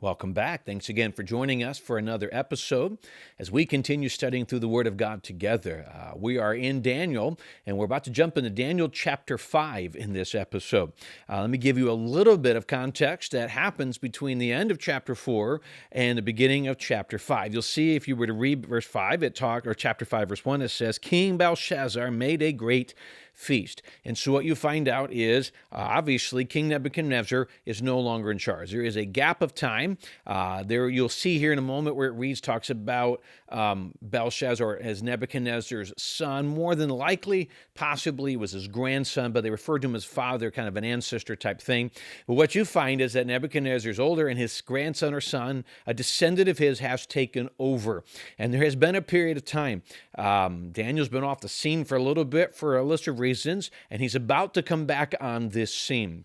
Welcome back. Thanks again for joining us for another episode as we continue studying through the Word of God together. We are in Daniel, and we're about to jump into Daniel chapter 5 in this episode. Let me give you a little bit of context that happens between the end of chapter 4 and the beginning of chapter 5. You'll see if you were to read verse 5, or chapter 5, verse 1, it says, King Belshazzar made a great feast. And so what you find out is, obviously, King Nebuchadnezzar is no longer in charge. There is a gap of time. There you'll see here in a moment where it reads, talks about Belshazzar as Nebuchadnezzar's son. More than likely, possibly was his grandson, but they referred to him as father, kind of an ancestor type thing. But what you find is that Nebuchadnezzar's older and his grandson or son, a descendant of his, has taken over. And there has been a period of time. Daniel's been off the scene for a little bit for a list of reasons, and he's about to come back on the scene.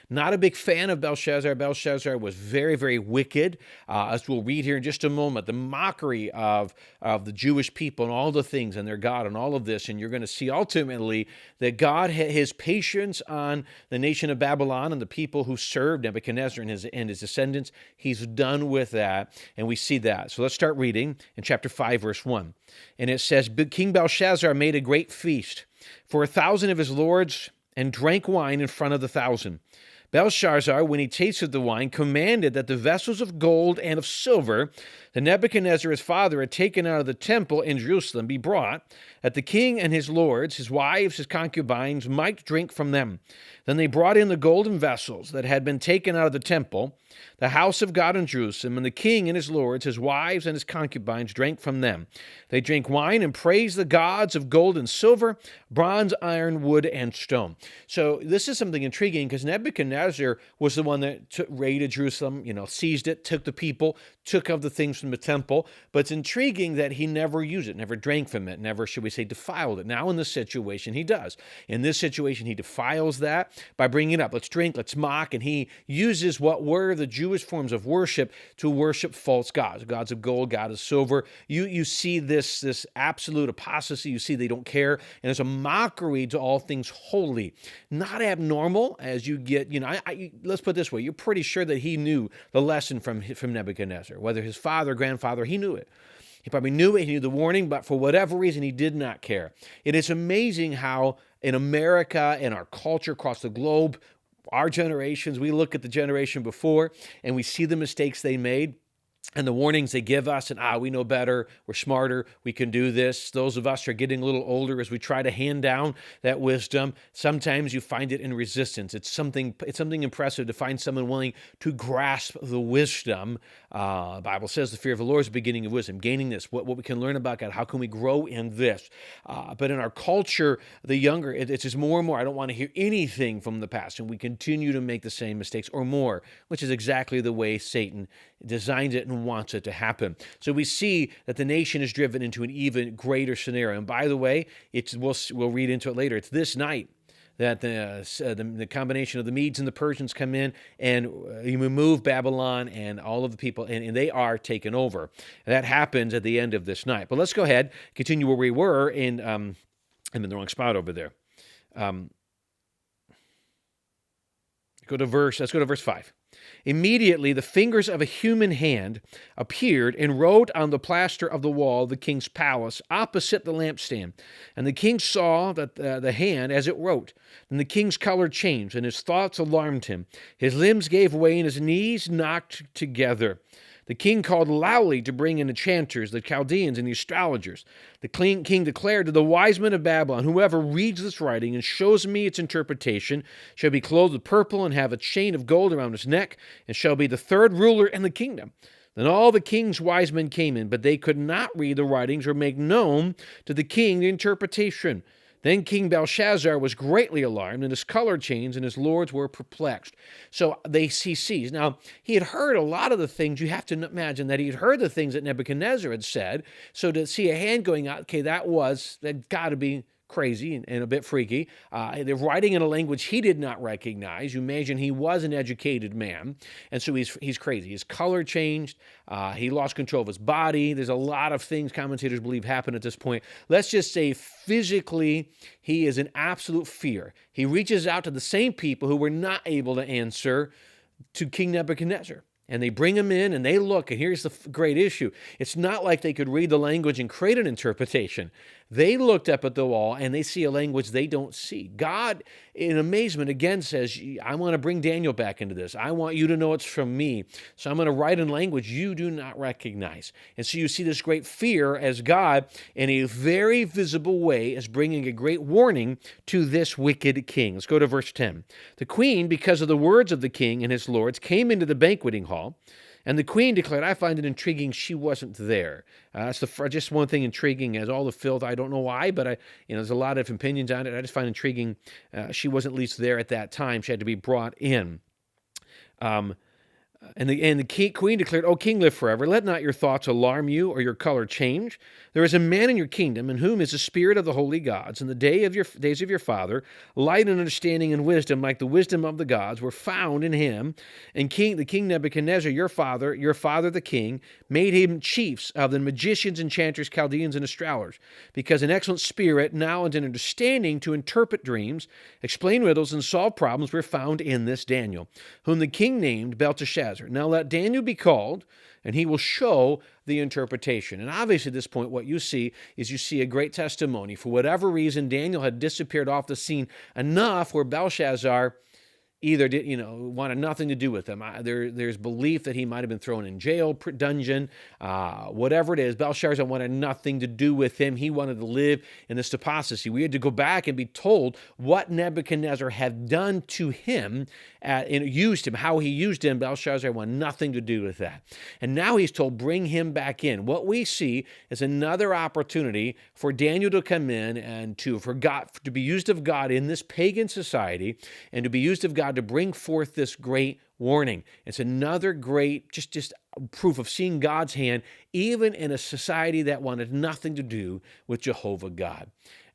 Not a big fan of Belshazzar. Belshazzar was very, very wicked, as we'll read here in just a moment. The mockery of the Jewish people and all the things and their God and all of this, and you're going to see ultimately that God, his patience on the nation of Babylon and the people who served Nebuchadnezzar and his descendants, he's done with that, and we see that. So let's start reading in chapter 5, verse 1. And it says, King Belshazzar made a great feast for 1,000 of his lords and drank wine in front of the 1,000. Belshazzar, when he tasted the wine, commanded that the vessels of gold and of silver that Nebuchadnezzar his father had taken out of the temple in Jerusalem be brought, that the king and his lords, his wives, his concubines, might drink from them. Then they brought in the golden vessels that had been taken out of the temple, the house of God in Jerusalem, and the king and his lords, his wives, and his concubines drank from them. They drank wine and praised the gods of gold and silver, bronze, iron, wood, and stone. So this is something intriguing because Nebuchadnezzar was the one that raided Jerusalem, seized it, took the people, took of the things from the temple. But it's intriguing that he never used it, never drank from it, never, should we say, defiled it. Now in this situation, he does. In this situation, he defiles that by bringing it up. Let's drink, let's mock, and he uses what were the Jewish forms of worship to worship false gods, gods of gold, god of silver. You see this absolute apostasy. You see they don't care, and there's a mockery to all things holy. Not abnormal as you get, let's put it this way, you're pretty sure that he knew the lesson from Nebuchadnezzar, whether his father, grandfather, he knew it. He probably knew it, he knew the warning, but for whatever reason, he did not care. It is amazing how in America and our culture across the globe, our generations, we look at the generation before and we see the mistakes they made and the warnings they give us, and we know better, we're smarter, we can do this. Those of us who are getting a little older, as we try to hand down that wisdom, sometimes you find it in resistance. It's something impressive to find someone willing to grasp the wisdom. The Bible says the fear of the Lord is the beginning of wisdom. Gaining this, what we can learn about God, how can we grow in this? But in our culture, the younger, it's just more and more, I don't want to hear anything from the past, and we continue to make the same mistakes or more, which is exactly the way Satan designs it and wants it to happen. So we see that the nation is driven into an even greater scenario. And by the way, we'll read into it later. It's this night that the combination of the Medes and the Persians come in and you remove Babylon and all of the people, and they are taken over. And that happens at the end of this night. But let's go ahead, continue where we were in. I'm in the wrong spot over there. Let's go to verse 5. Immediately the fingers of a human hand appeared and wrote on the plaster of the wall of the king's palace opposite the lampstand. And the king saw that the hand as it wrote. And the king's color changed, and his thoughts alarmed him. His limbs gave way, and his knees knocked together. The king called loudly to bring in enchanters, the Chaldeans, and the astrologers. The king declared to the wise men of Babylon, whoever reads this writing and shows me its interpretation shall be clothed with purple and have a chain of gold around his neck, and shall be the third ruler in the kingdom. Then all the king's wise men came in, but they could not read the writings or make known to the king the interpretation. Then King Belshazzar was greatly alarmed, and his color changed, and his lords were perplexed. So he sees. Now, he had heard a lot of the things. You have to imagine that he had heard the things that Nebuchadnezzar had said. So to see a hand going out, okay, that got to be crazy and a bit freaky. They're writing in a language he did not recognize. You imagine he was an educated man, and so he's crazy. His color changed. He lost control of his body. There's a lot of things commentators believe happen at this point. Let's just say physically he is in absolute fear. He reaches out to the same people who were not able to answer to King Nebuchadnezzar. And they bring him in and they look, and here's the great issue. It's not like they could read the language and create an interpretation. They looked up at the wall and they see a language they don't see. God, in amazement, again says, I want to bring Daniel back into this. I want you to know it's from me. So I'm going to write in language you do not recognize. And so you see this great fear as God, in a very visible way, is bringing a great warning to this wicked king. Let's go to verse 10. The queen, because of the words of the king and his lords, came into the banqueting hall. And the queen declared, I find it intriguing she wasn't there. That's just one thing intriguing, as all the filth. I don't know why, but there's a lot of opinions on it. I just find intriguing she wasn't at least there at that time. She had to be brought in. And the queen declared, O king, live forever. Let not your thoughts alarm you or your color change. There is a man in your kingdom in whom is the spirit of the holy gods. In the days of your father, light and understanding and wisdom, like the wisdom of the gods, were found in him. And the king Nebuchadnezzar, your father the king, made him chiefs of the magicians, enchanters, Chaldeans, and astrologers, because an excellent spirit, knowledge, and understanding to interpret dreams, explain riddles, and solve problems were found in this Daniel, whom the king named Belteshazzar. Now let Daniel be called, and he will show the interpretation. And obviously at this point, what you see a great testimony. For whatever reason, Daniel had disappeared off the scene enough where Belshazzar either wanted nothing to do with him. There's belief that he might have been thrown in jail, dungeon, whatever it is. Belshazzar wanted nothing to do with him. He wanted to live in this apostasy. We had to go back and be told what Nebuchadnezzar had done to him and used him, how he used him. Belshazzar wanted nothing to do with that. And now he's told, bring him back in. What we see is another opportunity for Daniel to come in and to be used of God in this pagan society, and to be used of God to bring forth this great warning. It's another great just proof of seeing God's hand even in a society that wanted nothing to do with Jehovah God.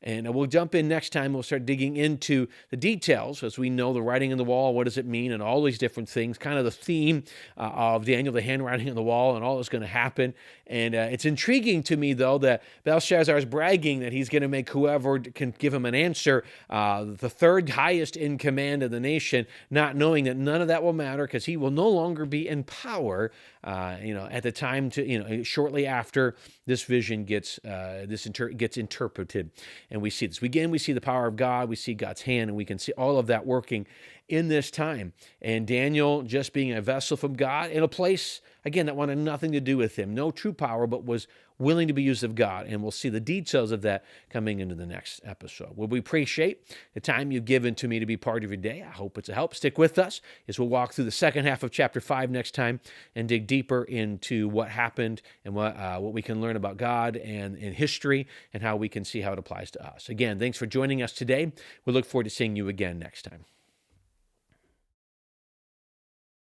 And we'll jump in next time. We'll start digging into the details, as we know the writing on the wall, what does it mean, and all these different things, kind of the theme of Daniel, the handwriting on the wall, and all that's going to happen. And it's intriguing to me, though, that Belshazzar is bragging that he's going to make whoever can give him an answer the third highest in command of the nation, not knowing that none of that will matter, because he will no longer be in power at the time shortly after this vision gets interpreted. And we see this. Again, we see the power of God. We see God's hand, and we can see all of that working in this time. And Daniel just being a vessel from God in a place, again, that wanted nothing to do with him. No true power, but was willing to be used of God. And we'll see the details of that coming into the next episode. Well, we appreciate the time you've given to me to be part of your day. I hope it's a help. Stick with us as we'll walk through the second half of chapter 5 next time and dig deeper into what happened and what we can learn about God and in history, and how we can see how it applies to us. Again, thanks for joining us today. We look forward to seeing you again next time.